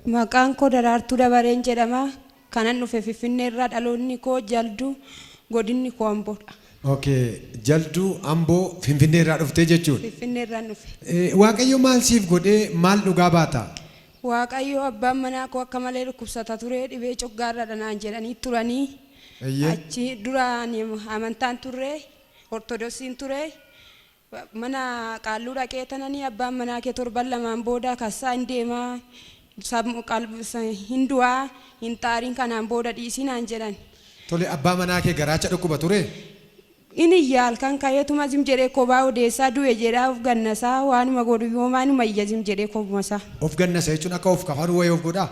Maqaan koo Daraartuu Dabareen jedhama. Kanan dhufe Finfinnee irraa dhaloonni koo Jalduu godinni koo Amboodha. Okay, Jalduu Amboo Finfinnee irraa dhuftee jechuudha. Finfinnee irraa dhufe. Waaqayyo maal siif godhee maal dhugaa baata? Waaqayyo abbaan manaa koo akka malee dhukkubsata ture dhibee coggaarra dhanaan jedhanii turanii. Achi duraan amantaan turre Ortodoksiin ture. Mana qaalluu dhaqee tananii abbaan manaa kee torban lamaan booda kassaa hin deemaa. Hinduaa hin xaariin kanaan booda dhiisinaan jedhan. Tole abbaa manaa kee garaacha dhukkuba ture? Inni yaalkan kayeetuma zim jedhee kophaa odeessaa du'e jedhaa of gannasaa waanuma godhu yoomaanuma iyya zim jedhee kobumasaa. Of gannasa jechuun akka of kafaru wayii of godhaa?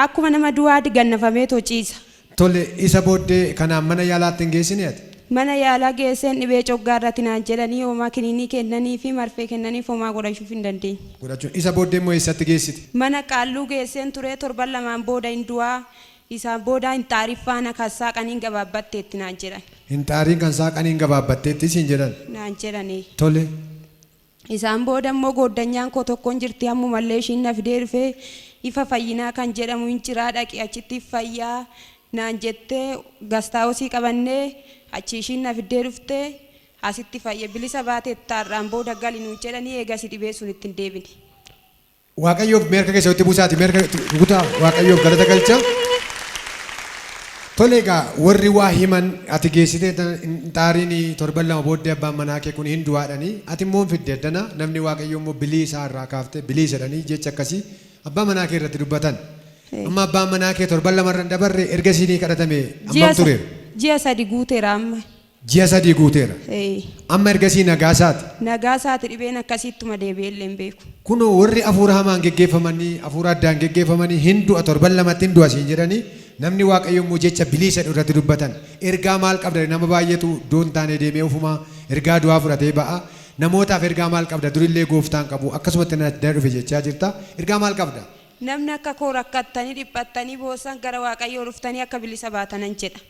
Akkuma nama du'aatti gannafamee tociisa. Tole isa booddee kanaan mana yaalaatti hin geessineeti? Mana yaalaa geesseen dhibee coggaarratti naan jedhanii homaa kiniinii kennanii fi marfee kennaniif homaa godhachuuf hin dandeenye. Godhachuun isa booddee immoo eessatti geessiti? Mana qaalluu geesseen ture torban lamaan booda hin du'aa isaan booda hin xaariffaan kan saaqaniin gabaabbatteetti naan jedhan. Hin xaariin kan saaqaniin gabaabbatteetti siin jedhan? Naan jedhanii. Tole. Isaan booda immoo gooddanyaan koo tokkoon jirti ammumallee ishiin na fidee dhufee ifa fayyinaa kan jedhamu hin jiraa dhaqi achitti fayyaa naan jettee gastaawosii qabannee achi ishiin na fiddee dhuftee asitti fayye bilisa baatee taarraan booda gali nuun jedhanii eegasi dhibee sun ittiin deebine. Waaqayyoof meerka keessatti buusaati meerka guutaa Waaqayyoof galata galcha. Tole egaa warri waa himan ati geessitee xaariin torban lama booddee abbaan manaa kee kun hin du'aadhanii ati immoo hin fidde eddana namni Waaqayyoo immoo bilii isaa irraa kaaftee bilii jedhanii jecha akkasii abbaa manaa kee irratti dubbatan. Amma abbaan manaa kee torban lamarra dabarre erga siinii kadhatame ammam tureera? Ji'a sadi guuteera amma. Ji'a sadii guuteera. Amma ergasii nagaa isaati. Nagaa isaati dhibeen akkasiittuma deebi'ellee hin beeku. Kunoo warri hafuura hamaan geggeeffamanii hafuura addaan geggeeffamanii hin du'a torban lamatti hin du'a siin jedhanii namni Waaqayyo immoo jecha bilisa irratti dubbatan ergaa maal qabda nama baay'eetu doon taane deemee ufumaa ergaa du'aa fudhatee ba'a namootaaf ergaa maal qabda durillee gooftaan qabu akkasumatti na dhufe jechaa jirta ergaa maal qabda? Namni akka koo rakkattanii dhiphattanii boossan gara Waaqayyoo dhuftanii akka bilisa baatanan jedha.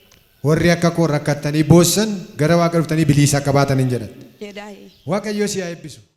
Warri akka koo rakkattanii boossan gara Waaqa dhuftanii bilisa akka baatanan jedhan. Jedhaa. Waaqayyo si haa eebbisu.